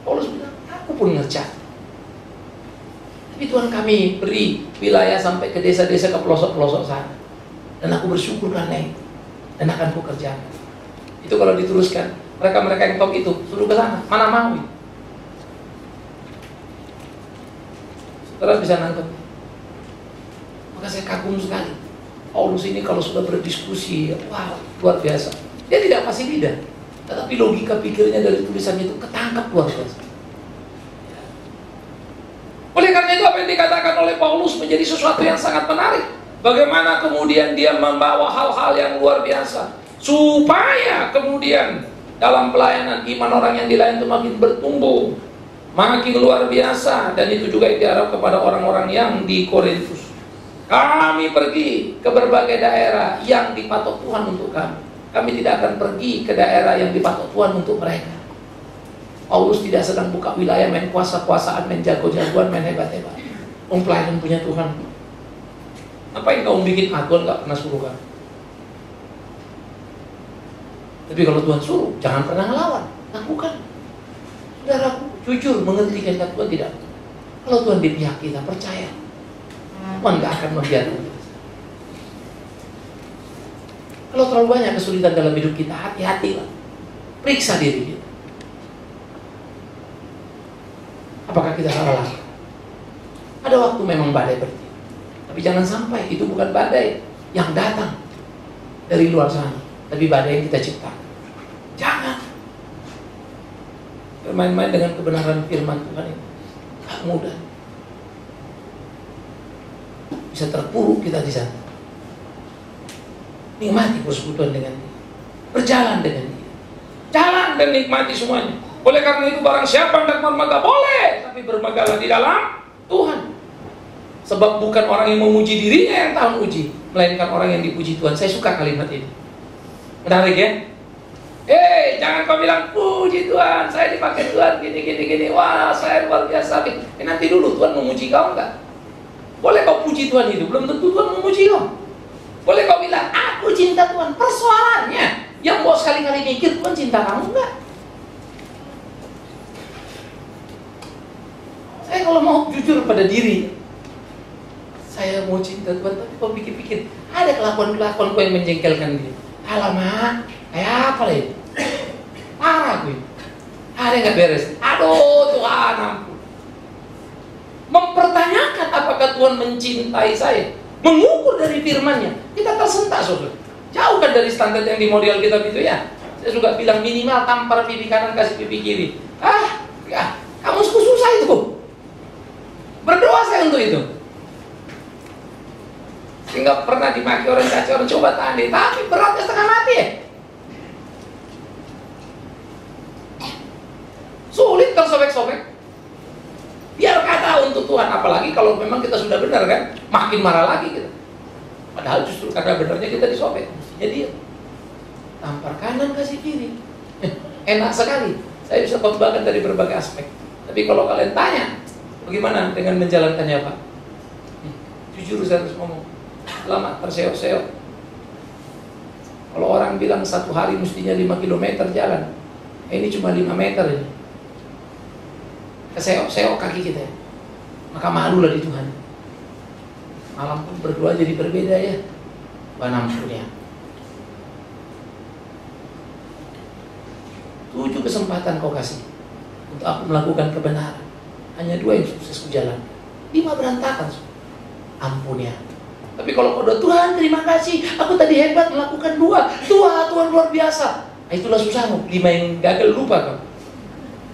Paulus bilang, aku pun ngerjakan. Tapi Tuhan kami beri wilayah sampai ke desa-desa, ke pelosok-pelosok sana. Dan aku bersyukur karena itu. Dan akan ku kerjakan. Itu kalau diteruskan, mereka-mereka yang top itu suruh ke sana, mana mau. Saudara bisa nangkep. Maka saya kagum sekali. Paulus ini kalau sudah berdiskusi, wow, luar biasa. Dia tidak fasih lidah, tetapi logika pikirnya dari tulisannya itu ketangkap luar biasa. Oleh karena itu apa yang dikatakan oleh Paulus menjadi sesuatu yang sangat menarik. Bagaimana kemudian dia membawa hal-hal yang luar biasa, supaya kemudian dalam pelayanan iman orang yang di lain itu makin bertumbuh, makin luar biasa. Dan itu juga yang diharap kepada orang-orang yang di Korintus. Kami pergi ke berbagai daerah yang dipatok Tuhan untuk kami. Kami tidak akan pergi ke daerah yang dipatok Tuhan untuk mereka. Paulus tidak sedang buka wilayah main kuasa-kuasaan, main jago-jagoan, main hebat-hebat. Pelayanan punya Tuhan. Ngapain kamu bikin Tuhan gak pernah suruh kan? Tapi kalau Tuhan suruh, jangan pernah ngelawan, lakukan. Saudara, jujur mengerti kehendak Tuhan tidak. Kalau Tuhan di pihak kita, percaya Tuhan gak akan membiarkan kita. Kalau terlalu banyak kesulitan dalam hidup kita, hati-hatilah. Periksa diri kita. Apakah kita salah langkah? Ada waktu memang badai bertiup, tapi jangan sampai itu bukan badai yang datang dari luar sana, tapi badai yang kita ciptakan. Jangan bermain-main dengan kebenaran firman Tuhan ini. Gak mudah. Bisa terpuruk kita di sana. Nikmati persekutuan dengan dia, berjalan dengan dia, jalan dan nikmati semuanya. Oleh karena itu barang siapa hendak bermegah boleh, tapi bermegahlah di dalam Tuhan. Sebab bukan orang yang memuji dirinya yang tahu uji, melainkan orang yang dipuji Tuhan. Saya suka kalimat ini, menarik ya. Jangan kau bilang puji Tuhan, saya dipakai Tuhan gini. Wah, saya luar biasa. Nanti dulu Tuhan memuji kau enggak? Boleh kau puji Tuhan itu, belum tentu Tuhan memuji kau. Boleh kau bilang, aku cinta Tuhan. Persoalannya, yang mau sekali-kali mikir Tuhan cinta kamu enggak? Saya kalau mau jujur pada diri, saya mau cinta Tuhan, tapi kau pikir-pikir, ada kelakuan-kelakuanku yang menjengkelkan dia. Alamak, kayak apa lah itu? Parah gue. Ada yang gak beres. Aduh Tuhan, ampun. Mempertanyakan apakah Tuhan mencintai saya, mengukur dari firman-Nya, kita tersentak saudara. Jauh kan dari standar yang di model kita gitu ya. Saya juga bilang minimal tampar pipi kanan kasih pipi kiri. Kamu susah itu. Berdoa saya untuk itu. Nggak pernah dimaki orang, caci orang, coba tahan deh. Tapi beratnya setengah mati ya. Sulit kan sobek-sobek. Biar kata untuk Tuhan. Apalagi kalau memang kita sudah benar kan, makin marah lagi kita. Padahal justru karena benarnya kita disobek. Jadi tampar kanan kasih kiri. Enak sekali. Saya bisa kembangkan dari berbagai aspek. Tapi kalau kalian tanya, bagaimana dengan menjalankannya Pak? Jujur saya harus ngomong, lama terseok-seok. Kalau orang bilang satu hari mestinya 5 km jalan, ini cuma 5 meter ini. Keseok-seok kaki kita, maka malulah di Tuhan. Malam pun berdua jadi berbeda ya, banampunya. 7 kesempatan kau kasih untuk aku melakukan kebenaran, hanya 2 yang sukses kujalan, 5 berantakan. Ampun ya. Tapi kalau kau doa, Tuhan terima kasih, aku tadi hebat melakukan 2. Tuhan luar biasa. Itulah susahmu. 5 yang gagal lupa kau.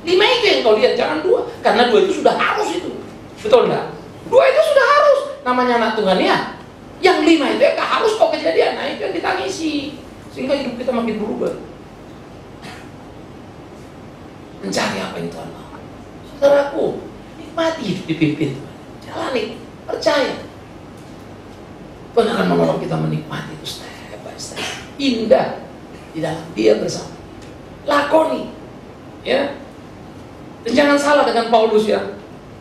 5 itu yang kau lihat, jangan 2. Karena 2 itu sudah harus itu. Betul enggak? 2 itu sudah harus. Namanya anak Tuhan ya. Yang 5 itu ya harus kok kejadian. Nah itu yang ditangisi. Sehingga hidup kita makin berubah. Mencari apa yang Tuhan mau. Saudaraku, nikmati hidup dipimpin Tuhan. Jalani, percaya. Tuhan akan menolong kita menikmati itu step by step. Indah di dalam Dia bersama. Lakoni, ya. Dan jangan salah dengan Paulus ya.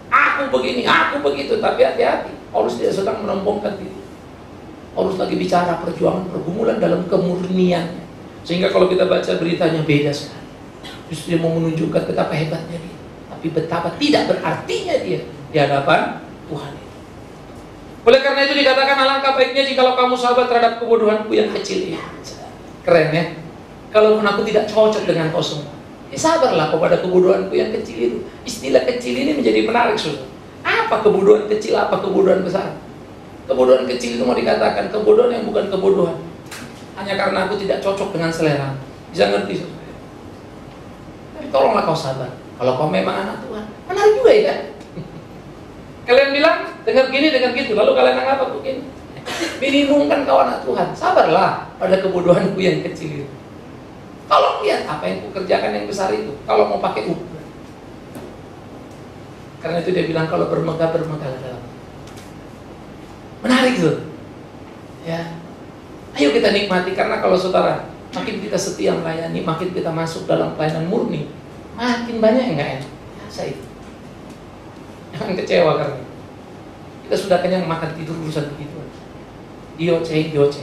Aku begini, aku begitu. Tapi hati-hati. Paulus tidak sedang merombongkan diri. Paulus lagi bicara perjuangan pergumulan dalam kemurniannya. Sehingga kalau kita baca beritanya beda sekali. Justru dia mau menunjukkan betapa hebatnya dia. Tapi betapa tidak berartinya dia di hadapan Tuhan. Oleh karena itu dikatakan alangkah baiknya jikalau kamu sabar terhadap kebodohanku yang kecil ini. Keren ya. Kalaupun aku tidak cocok dengan kau semua, ya sabarlah kepada kebodohanku yang kecil itu. Istilah kecil ini menjadi menarik saudara. Apa kebodohan kecil, apa kebodohan besar? Kebodohan kecil itu mau dikatakan kebodohan yang bukan kebodohan. Hanya karena aku tidak cocok dengan selera. Bisa ngerti saudara? Tapi tolonglah kau sabar. Kalau kau memang anak Tuhan, menarik juga ya. Kalian bilang, dengar gini, dengar gitu. Lalu kalian anggap aku begini. Minimumkan kau anak Tuhan. Sabarlah pada kebodohanku yang kecil itu. Kalau lihat apa yang kukerjakan yang besar itu. Kalau mau pakai ukuran. Karena itu dia bilang kalau bermegah, bermegah dalam. Menarik tuh. Ya. Ayo kita nikmati. Karena kalau saudara, makin kita setia melayani, makin kita masuk dalam pelayanan murni, makin banyak yang gak enak. Biasa itu. Jangan kecewa karena kita sudah kenyang makan tidur urusan begitu. Dioce.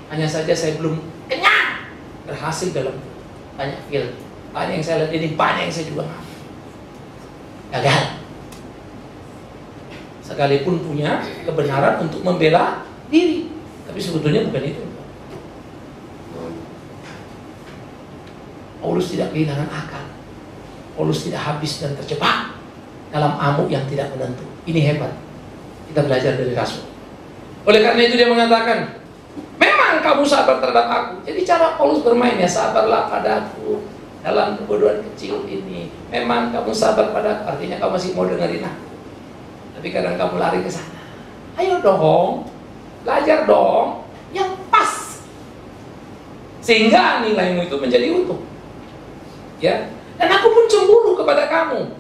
Hanya saja saya belum kenyang berhasil dalam banyak film. Banyak yang saya lihat ini, banyak yang saya juga gagal. Sekalipun punya kebenaran untuk membela diri, tapi sebetulnya bukan itu. Paulus tidak kehilangan akal. Paulus tidak habis dan terjebak dalam amuk yang tidak menentu. Ini hebat. Kita belajar dari Rasul. Oleh karena itu dia mengatakan, memang kamu sabar terhadap aku. Jadi cara Paulus bermain ya, sabarlah padaku dalam kebodohan kecil ini. Memang kamu sabar padaku, artinya kamu masih mau dengerin aku. Tapi kadang kamu lari ke sana. Ayo dong, belajar dong yang pas. Sehingga nilaimu itu menjadi utuh. Ya, dan aku pun cemburu kepada kamu.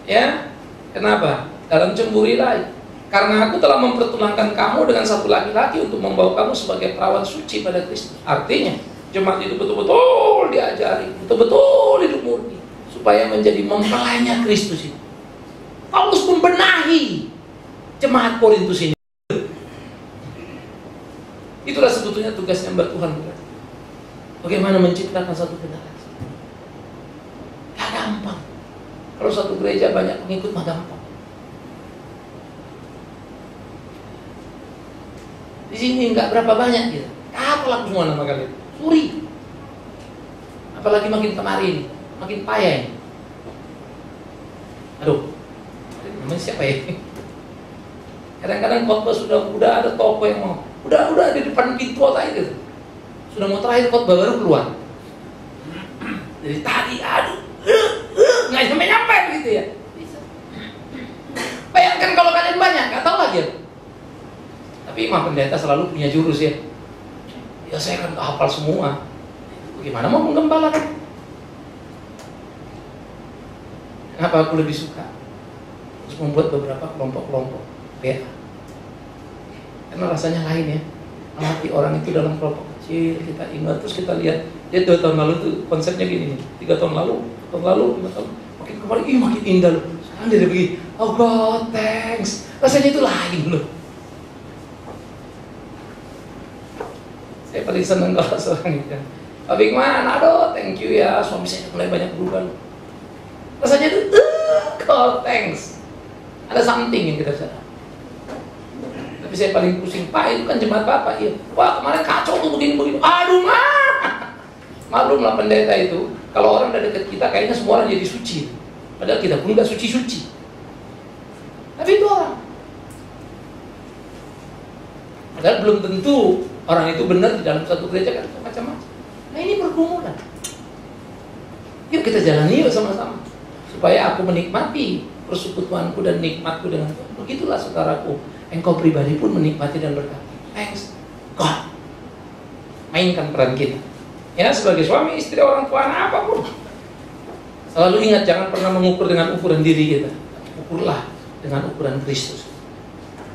Ya, kenapa? Dalam cemburilah, karena aku telah mempertunangkan kamu dengan satu laki-laki untuk membawa kamu sebagai perawan suci pada Kristus. Artinya, jemaat itu betul-betul diajari, betul-betul hidup murni, supaya menjadi mempelainya Kristus itu. Paulus membenahi jemaat Korintus ini. Itulah sebetulnya tugasnya hamba Tuhan. Bagaimana menciptakan satu generasi. Gak gampang. Kalau satu gereja banyak pengikut mah gampang. Di sini nggak berapa banyak gitu. Apa laku semua nama kalian? Suri. Apalagi makin kemari ini, makin payah ini. Aduh, namanya siapa ya? Kadang-kadang khotbah sudah ada toko yang mau, udah di depan pintu aja gitu. Sudah mau terakhir khotbah baru keluar. Dari tadi, aduh. Nggak nyampe begitu ya. Bisa. Bayangkan kalau kalian banyak, nggak tahu lagi. Tapi Tapi Imam Pendeta selalu punya jurus ya. Ya saya kan gak hafal semua. Gimana mau menggembalakan? Kenapa aku lebih suka terus membuat beberapa kelompok-kelompok PA? Karena rasanya lain ya. Melatih orang itu dalam kelompok kecil, kita ingat, terus kita lihat. Ya 2 tahun lalu tuh konsepnya gini nih, 3 tahun lalu, 5 tahun, makin kemarin, makin indah loh. Sekarang dia begini, oh God, thanks. Rasanya itu lain loh. Saya paling seneng kalau seorang itu kan, Pak Bigman, aduh, thank you ya, suami saya mulai banyak berubah loh. Rasanya itu, God, thanks. Ada something yang kita sadar. Tapi saya paling pusing, Pak itu kan jemaat Bapak, iya. Wah kemarin kacau tuh begini-begini, aduh maklumlah pendeta itu, kalau orang udah deket kita kayaknya semua orang jadi suci. Padahal kita pun gak suci-suci. Tapi itu orang. Padahal belum tentu orang itu benar di dalam satu gereja kan macam-macam. Nah ini pergumulan. Yuk kita jalani yuk sama-sama. Supaya aku menikmati persekutuanku dan nikmatku dengan Tuhan. Begitulah saudaraku. Engkau pribadi pun menikmati dan berkati. Thanks God. Mainkan peran kita. Ya sebagai suami, istri, orang tua, anak, apapun. Selalu ingat jangan pernah mengukur dengan ukuran diri kita. Ukurlah dengan ukuran Kristus.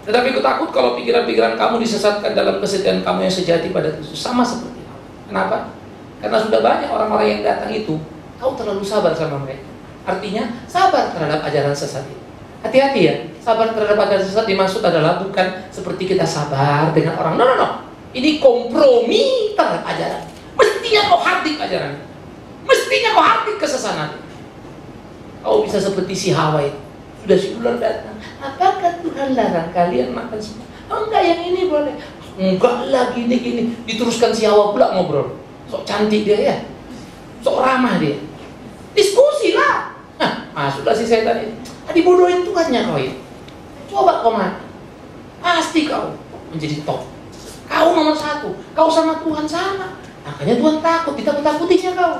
Tetapi aku takut kalau pikiran-pikiran kamu disesatkan dalam kesetiaan kamu yang sejati pada Kristus. Sama seperti itu. Kenapa? Karena sudah banyak orang-orang yang datang itu, kau terlalu sabar sama mereka. Artinya sabar terhadap ajaran sesat itu. Hati-hati ya, sabar terhadap ajaran sesat dimaksud adalah bukan seperti kita sabar dengan orang. No. Ini kompromi terhadap ajaran. Mestinya kau hardik ajaran. Mestinya kau hardik kesesanan. Kau bisa seperti si Hawa itu. Sudah si ular datang. Apakah Tuhan larang kalian makan semua? Oh enggak, yang ini boleh. Enggak lah, gini. Diteruskan si Hawa pula ngobrol. Sok cantik dia ya. Sok ramah dia. Diskusi lah. Nah, masuklah si setan itu. Dibodohin Tuhannya kau itu. Coba kau mati. Pasti kau menjadi top. Kau nomor 1. Kau sama Tuhan sama. Makanya Tuhan takut, ditakut-takutinya kau.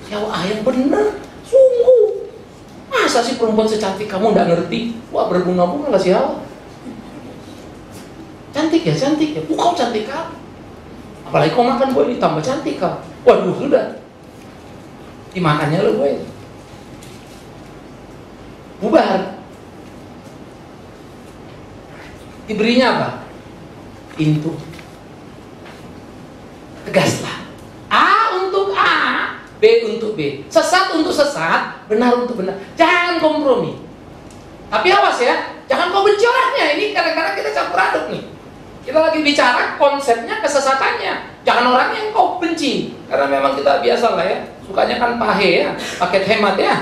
Ya yang bener, sungguh. Masa sih perempuan secantik kamu gak ngerti? Wah berbunga-bunga lah si Hawa. Cantik ya, kau cantik kau. Apalagi kau makan buah ini, tambah cantik kau. Waduh sudah. Dimakannya lo buah itu. Bubar. Diberinya apa? Pintu. Tegaslah. A untuk A, B untuk B. Sesat untuk sesat, benar untuk benar. Jangan kompromi. Tapi awas ya, jangan kau benci orangnya. Ini kadang-kadang kita campur aduk nih. Kita lagi bicara konsepnya, kesesatannya. Jangan orang yang kau benci. Karena memang kita biasa lah ya, sukanya kan pahe ya, paket hemat ya.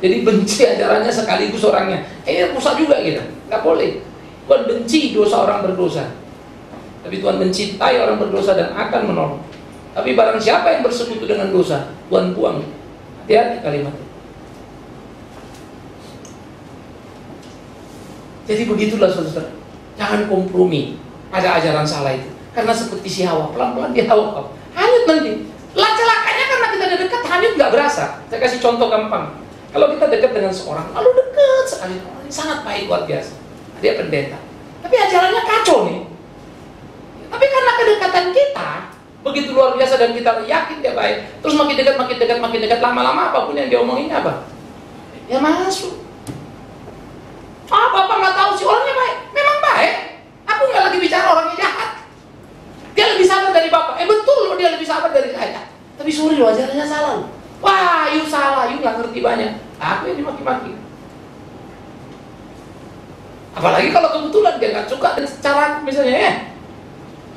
Jadi benci ajarannya sekaligus orangnya. Ini rusak juga kita. Gak boleh. Tuhan benci dosa orang berdosa. Tapi Tuhan mencintai orang berdosa dan akan menolong. Tapi barang siapa yang bersekutu dengan dosa, Tuhan buang. Hati-hati kalimat itu. Jadi begitulah saudara. Jangan kompromi pada ajaran salah itu. Karena seperti si Hawa, pelan-pelan dia tahu kau. Hanyut nanti. Celakanya karena kita ada dekat, hanyut gak berasa. Saya kasih contoh gampang. Kalau kita dekat dengan seorang, lalu dekat sekali, orang ini sangat baik luar biasa. Dia pendeta. Tapi ajarannya kacau nih. Tapi karena kedekatan kita begitu luar biasa dan kita yakin dia baik, terus makin dekat, lama-lama apapun yang dia omongin apa? Ya masuk. Bapak nggak tahu si orangnya baik, memang baik. Aku nggak lagi bicara orangnya jahat. Dia lebih sabar dari Bapak. Betul loh, dia lebih sabar dari saya. Tapi sorry loh, ajarannya salah loh. Wah, you salah, you nggak ngerti banyak. Aku yang dimaki-maki. Apalagi kalau kebetulan dia nggak suka dengan cara misalnya ya.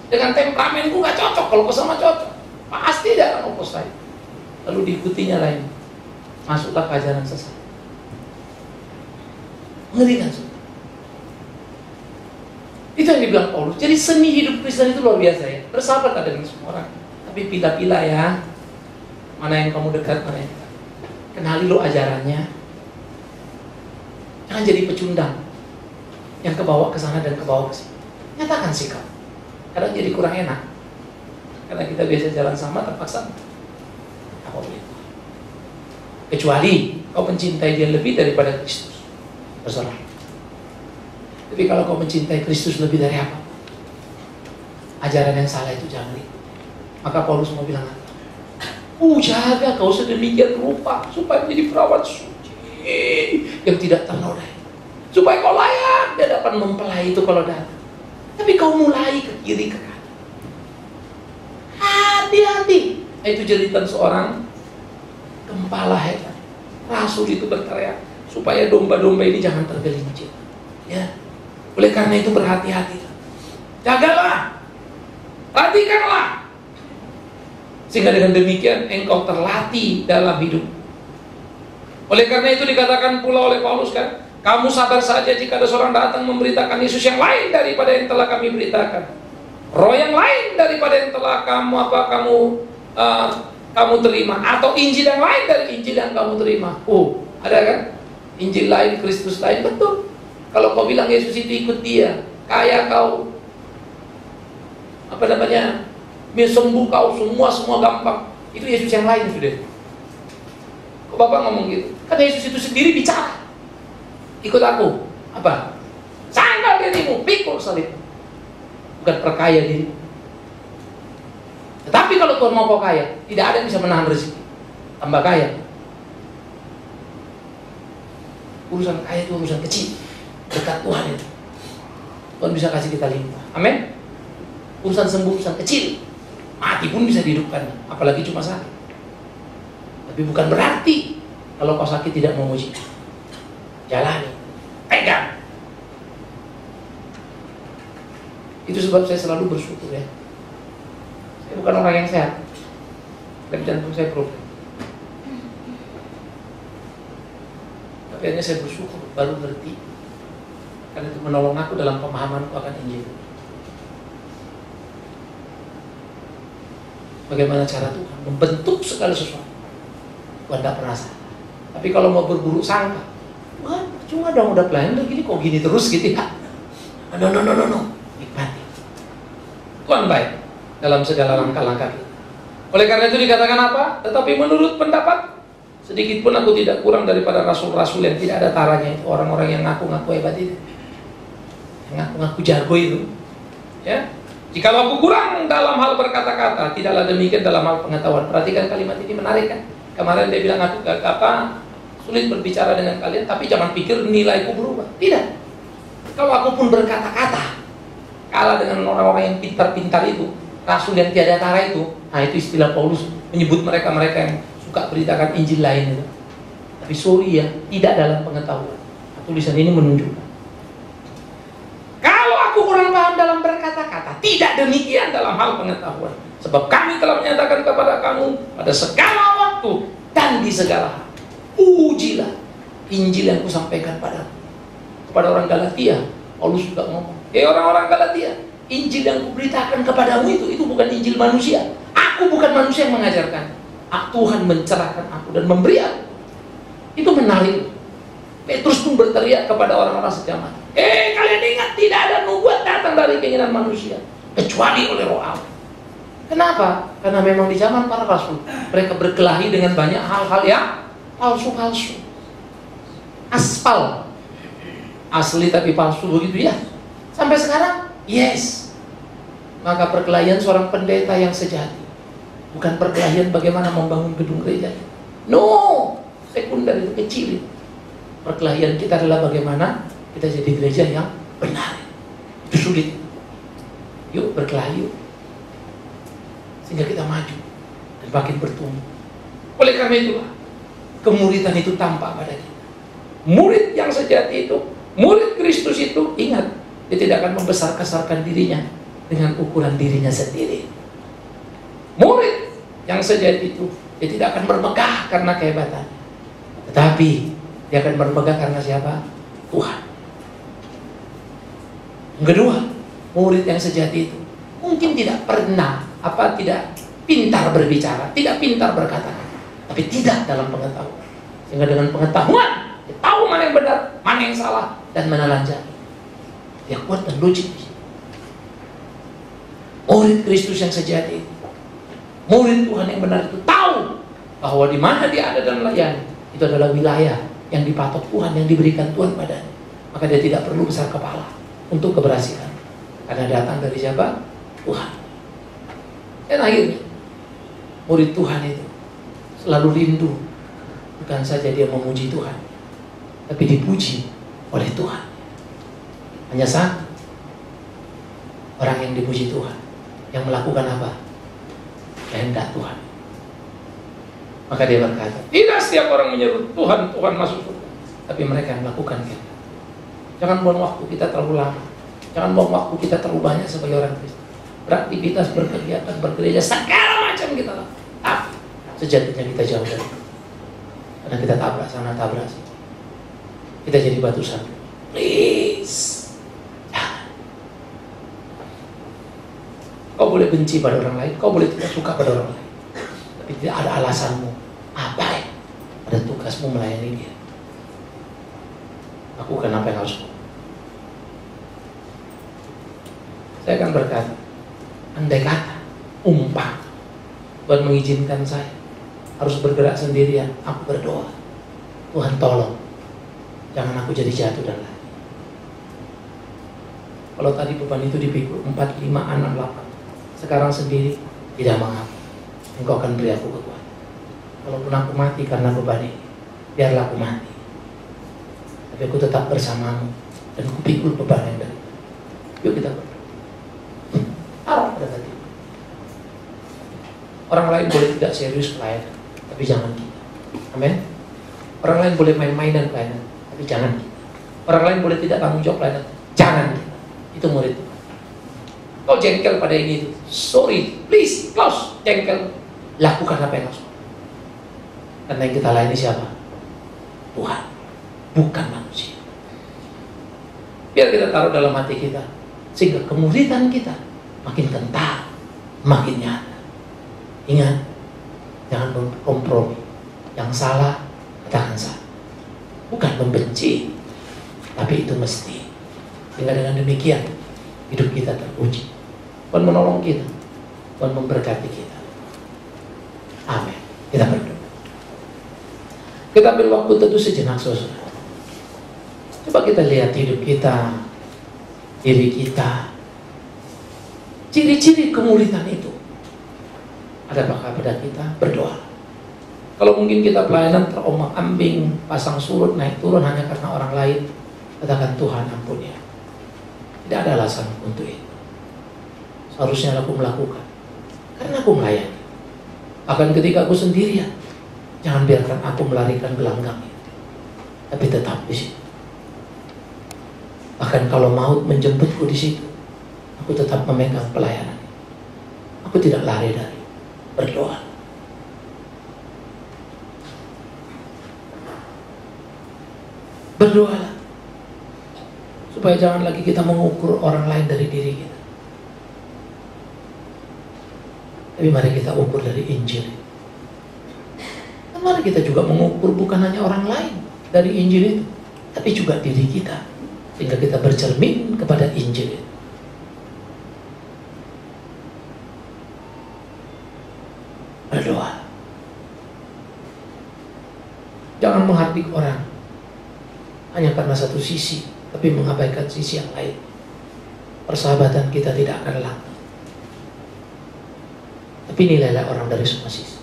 Dengan temperamenku nggak cocok, kalau sama cocok pasti dia akan opos saya. Lalu diikutinya lain, masuklah ke ajaran sesat. Mengerikan sudah. Itu yang dibilang Paulus. Jadi seni hidup Kristen itu luar biasa ya. Bersahabat dengan semua orang. Tapi pilih-pilih ya, mana yang kamu dekat, mana yang dekat. Kenali lo ajarannya. Jangan jadi pecundang yang kebawa ke sana dan kebawa ke sini. Nyatakan sikap. Kadang jadi kurang enak. Karena kita biasa jalan sama, terpaksa apa boleh. Kecuali kau mencintai dia lebih daripada Kristus, terserah. Tapi kalau kau mencintai Kristus lebih dari apa? ajaran yang salah itu jangan ikut. Maka Paulus mau bilang, jaga kau sedemikian rupa supaya menjadi perawat suci yang tidak ternodai, supaya kau layak di hadapan mempelai itu kalau datang. Tapi kau mulai ke kiri ke kanan. Hati-hati. Itu jeritan seorang gembala hebat. Rasul itu berteriak supaya domba-domba ini jangan tergelincir. Ya. Oleh karena itu berhati-hati. Jagalah. Perhatikanlah. Sehingga dengan demikian engkau terlatih dalam hidup. Oleh karena itu dikatakan pula oleh Paulus kan, kamu sabar saja jika ada seorang datang memberitakan Yesus yang lain daripada yang telah kami beritakan, roh yang lain daripada yang telah kamu terima, atau Injil yang lain dari Injil yang kamu terima. Ada kan? Injil lain, Kristus lain, betul. Kalau kau bilang Yesus itu ikut dia, kayak kau sembuh kau semua gampang, itu Yesus yang lain sudah. Kok Bapak ngomong gitu? Kan Yesus itu sendiri bicara. Ikut aku, apa? Sangkal dirimu, pikul salib. Bukan perkaya diri. Tetapi kalau Tuhan mau kau kaya, tidak ada yang bisa menahan rezeki. Tambah kaya. Urusan kaya itu urusan kecil. Dekat Tuhan itu. Tuhan bisa kasih kita limpah. Amin. Urusan sembuh urusan kecil. Mati pun bisa dihidupkan, apalagi cuma sakit. Tapi bukan berarti kalau kau sakit tidak memuji. Jalani, pegang. Itu sebab saya selalu bersyukur ya. Saya bukan orang yang sehat, dan jantung saya problem. Tapi hanya saya bersyukur baru ngerti, karena itu menolong aku dalam pemahamanku akan Injil. Bagaimana cara Tuhan membentuk segala sesuatu. Tuhan tidak pernah salah. Tapi kalau mau berburuk sangka, wah cuma dong udah pelayan udah gini kok gini terus gitu ya. No. Nikmati. Tuhan baik dalam segala langkah-langkah kita. Oleh karena itu dikatakan apa? Tetapi menurut pendapat, sedikit pun aku tidak kurang daripada rasul-rasul yang tidak ada taranya itu, orang-orang yang ngaku-ngaku hebat itu, yang ngaku-ngaku jago itu. Ya. Jikalau aku kurang dalam hal berkata-kata, tidaklah demikian dalam hal pengetahuan. Perhatikan kalimat ini menarik kan? Kemarin dia bilang aku sulit berbicara dengan kalian, tapi jangan pikir nilaiku berubah. Tidak. Kalau aku pun berkata-kata, kalah dengan orang-orang yang pintar-pintar itu, rasul yang tiada tara itu. Nah itu istilah Paulus menyebut mereka-mereka yang suka beritakan Injil lain itu. Tapi sorry ya, tidak dalam pengetahuan. Tulisan ini menunjukkan kalau aku kurang paham dalam berkata-kata, tidak demikian dalam hal pengetahuan. Sebab kami telah menyatakan kepada kamu pada segala waktu dan di segala hal, ujilah Injil yang kusampaikan padamu. Kepada orang Galatia, Paulus juga ngomong, orang-orang Galatia, Injil yang kuberitakan kepadamu itu bukan Injil manusia. Aku bukan manusia yang mengajarkan. Tuhan mencerahkan aku dan memberi aku. Itu menarik. Petrus pun berteriak kepada orang-orang sejamaah, kalian ingat tidak ada nubuat datang dari keinginan manusia, kecuali oleh Roh Allah. Kenapa? Karena memang di zaman para rasul mereka berkelahi dengan banyak hal-hal yang palsu-palsu. Aspal asli tapi palsu begitu ya. Sampai sekarang, yes. Maka perkelahian seorang pendeta yang sejati bukan perkelahian bagaimana membangun gedung gereja. No, sekunder itu kecil. Perkelahian kita adalah bagaimana kita jadi gereja yang benar. Itu sulit. Yuk berkelahi yuk. Sehingga kita maju dan makin bertumbuh. Oleh karena itulah kemuridan itu tampak pada kita. Murid yang sejati itu, murid Kristus itu, ingat, dia tidak akan membesar-besarkan dirinya dengan ukuran dirinya sendiri. Murid yang sejati itu, dia tidak akan bermegah karena kehebatannya, tetapi dia akan bermegah karena siapa? Tuhan. Yang kedua, murid yang sejati itu mungkin tidak pernah tidak pintar berbicara, tidak pintar berkata, tapi tidak dalam pengetahuan. Sehingga dengan pengetahuan dia tahu mana yang benar, mana yang salah, dan mana lancar. Dia kuat dan logik. Murid Kristus yang sejati itu, murid Tuhan yang benar itu tahu bahwa di mana dia ada dan melayani itu adalah wilayah yang dipatok Tuhan, yang diberikan Tuhan padanya. Maka dia tidak perlu besar kepala untuk keberhasilan, karena datang dari siapa? Tuhan. Dan akhirnya murid Tuhan itu selalu rindu, bukan saja dia memuji Tuhan, tapi dipuji oleh Tuhan. Hanya satu orang yang dipuji Tuhan, yang melakukan apa? Kehendak Tuhan. Maka dia berkata, Tidak setiap orang menyeru Tuhan, Tuhan masuk surga, tapi mereka yang melakukan kehendak. Jangan buang waktu kita terlalu lama. Jangan buang waktu kita terlalu banyak sebagai orang Kristen. Beraktivitas, berkegiatan, bergereja, segala macam kita lakukan. Tapi sejatinya kita jauh dari itu. Karena kita tabrak sana, tabrak sini. Kita jadi batu sandung. Please, jangan. Kau boleh benci pada orang lain, kau boleh tidak suka pada orang lain, tapi tidak ada alasanmu apa ya pada tugasmu melayani dia. Lakukan apa yang harus. Saya akan berkata, andai kata umpah Tuhan mengizinkan saya harus bergerak sendirian, aku berdoa, Tuhan tolong jangan aku jadi jatuh dan lari. Kalau tadi beban itu dipikul 4, 5, 6, 8, sekarang sendiri tidak mengapa, Engkau akan beri aku kekuatan. Kalaupun aku mati karena beban ini, biarlah aku mati, tapi aku tetap bersamamu dan kupikul beban yang dari. Yuk kita berdoa. Taruh pada hati. Orang lain boleh tidak serius pelayanan, tapi jangan kita. Amin. Orang lain boleh main-mainan pelayanan, tapi jangan kita. Orang lain boleh tidak tanggung jawab pelayanan, jangan kita. Itu murid Tuhan. Kau jengkel pada ini itu, sorry, please, close, jengkel. Lakukan apa yang harus. Karena yang kita layani siapa? Tuhan, bukan manusia. Biar kita taruh dalam hati kita, sehingga kemuridan kita makin kental, makin nyata. Ingat, jangan berkompromi. Yang salah, katakan salah. Bukan membenci, tapi itu mesti. Sehingga dengan demikian, hidup kita teruji. Tuhan menolong kita, Tuhan memberkati kita. Amin. Kita berdoa. Kita ambil waktu tentu sejenak, saudara. Coba kita lihat hidup kita, diri kita. Ciri-ciri kemuridan itu adakah pada kita? Berdoa. Kalau mungkin kita pelayanan terombang-ambing, pasang surut, naik turun hanya karena orang lain, katakan Tuhan ampuni. Tidak ada alasan untuk itu. Seharusnya aku melakukan karena aku melayani. Bahkan ketika aku sendirian, jangan biarkan aku melarikan gelanggang itu, tapi tetap di situ. Bahkan kalau maut menjemputku di situ, aku tetap memegang pelayanan. Aku tidak lari dari berdoa. Berdoalah supaya jangan lagi kita mengukur orang lain dari diri kita, tapi mari kita ukur dari Injil. Dan mari kita juga mengukur bukan hanya orang lain dari Injil itu, tapi juga diri kita, sehingga kita bercermin kepada Injil itu. Berdoa. Jangan menghardik orang hanya karena satu sisi, tapi mengabaikan sisi yang lain. Persahabatan kita tidak akan langgeng. Tapi nilailah orang dari semua sisi.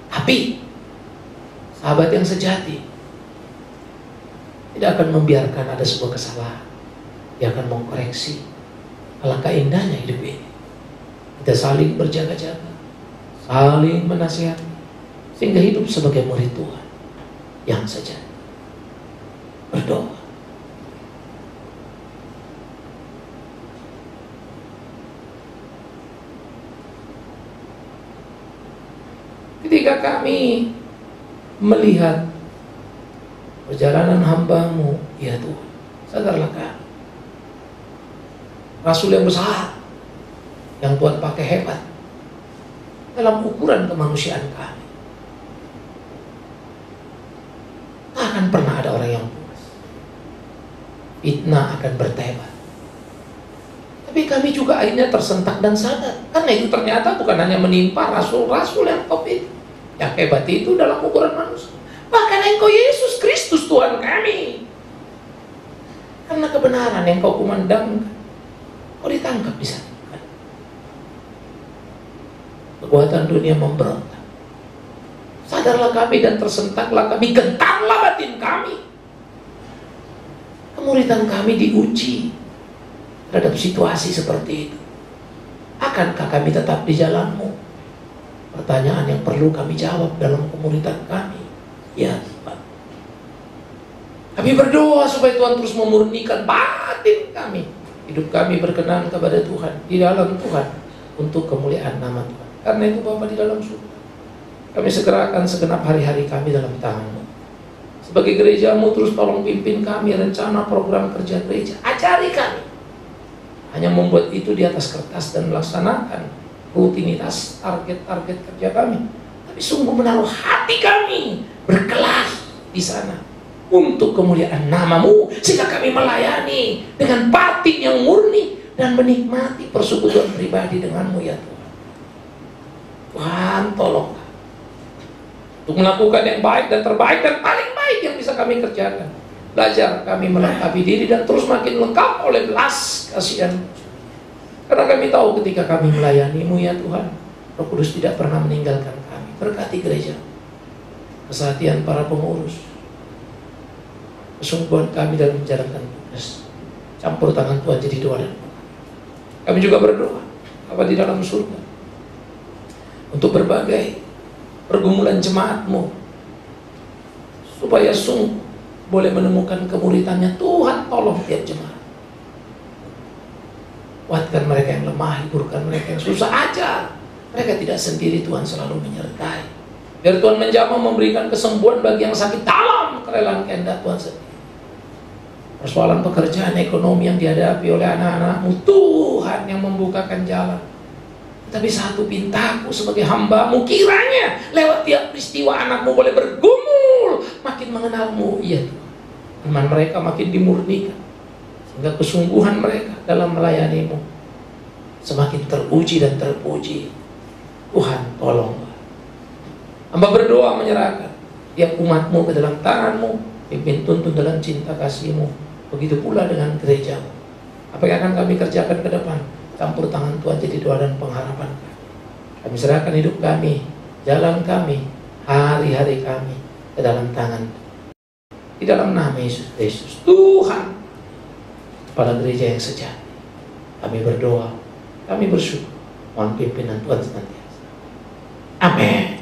Tapi sahabat yang sejati tidak akan membiarkan ada sebuah kesalahan. Dia akan mengkoreksi. Alangkah indahnya hidup ini. Kita saling berjaga-jaga, saling menasihati, sehingga hidup sebagai murid Tuhan yang sejati. Berdoa. Ketika kami melihat perjalanan hamba-Mu, ya Tuhan, sadarlah kami, rasul yang besar, yang Tuhan pakai hebat dalam ukuran kemanusiaan kami. Tak akan pernah ada orang yang puas. Fitnah akan bertebar. Tapi kami juga akhirnya tersentak dan sadar, karena itu ternyata bukan hanya menimpa rasul-rasul yang top itu. Yang hebat itu dalam ukuran manusia. Bahkan Engkau Yesus Kristus Tuhan kami, karena kebenaran yang Kau kumandangkan, Kau ditangkap di sana. kekuatan dunia memberontak. Sadarlah kami dan tersentaklah kami, gentarlah batin kami. Kemuridan kami diuji terhadap situasi seperti itu. Akankah kami tetap di jalan-Mu? Pertanyaan yang perlu kami jawab dalam kemuridan kami. Ya Tuhan. Kami berdoa supaya Tuhan terus memurnikan batin kami. Hidup kami berkenan kepada Tuhan, di dalam Tuhan, untuk kemuliaan nama Tuhan. Karena itu Bapa di dalam surga, kami segerakan segenap hari-hari kami dalam tangan-Mu. Sebagai gereja-Mu, terus tolong pimpin kami rencana program kerja gereja. Ajari kami hanya membuat itu di atas kertas dan melaksanakan rutinitas target-target kerja kami, tapi sungguh menaruh hati kami berkelas di sana untuk kemuliaan nama-Mu, sehingga kami melayani dengan batin yang murni dan menikmati persekutuan pribadi dengan-Mu ya Tuhan. Tuhan tolong untuk melakukan yang baik dan terbaik dan paling baik yang bisa kami kerjakan. Belajar kami melengkapi diri dan terus makin lengkap oleh belas kasihan. Karena kami tahu ketika kami melayani-Mu ya Tuhan, Roh Kudus tidak pernah meninggalkan kami. Berkati gereja, kesehatian para pengurus, kesungguhan kami dalam menjalankan tugas. Campur tangan Tuhan jadi doa dan kami juga berdoa Bapa di dalam surga untuk berbagai pergumulan jemaat-Mu, supaya sungguh boleh menemukan kemuridannya. Tuhan tolong tiap jemaat, kuatkan mereka yang lemah, hiburkan mereka yang susah, ajar mereka tidak sendiri. Tuhan selalu menyertai. Biar Tuhan menjamah memberikan kesembuhan bagi yang sakit dalam kerelaan kehendak Tuhan sendiri. Persoalan pekerjaan, ekonomi yang dihadapi oleh anak-anak-Mu, Tuhan yang membukakan jalan. Tapi satu pintaku sebagai hamba-Mu, kiranya lewat tiap peristiwa anak-Mu boleh bergumul, makin mengenal-Mu. Iya Tuhan, iman mereka makin dimurnikan, sehingga kesungguhan mereka dalam melayani-Mu semakin teruji dan terpuji. Tuhan tolong. Hamba berdoa menyerahkan tiap umat-Mu ke dalam tangan-Mu, pimpin tuntun dalam cinta kasih-Mu. Begitu pula dengan gereja-Mu. Apa yang akan kami kerjakan ke depan, campur tangan Tuhan jadi doa dan pengharapan kami. Kami serahkan hidup kami, jalan kami, hari-hari kami ke dalam tangan. Di dalam nama Yesus Kristus, Tuhan, kepala gereja yang sejati, kami berdoa, kami bersyukur. Mohon pimpinan Tuhan senantiasa. Amin.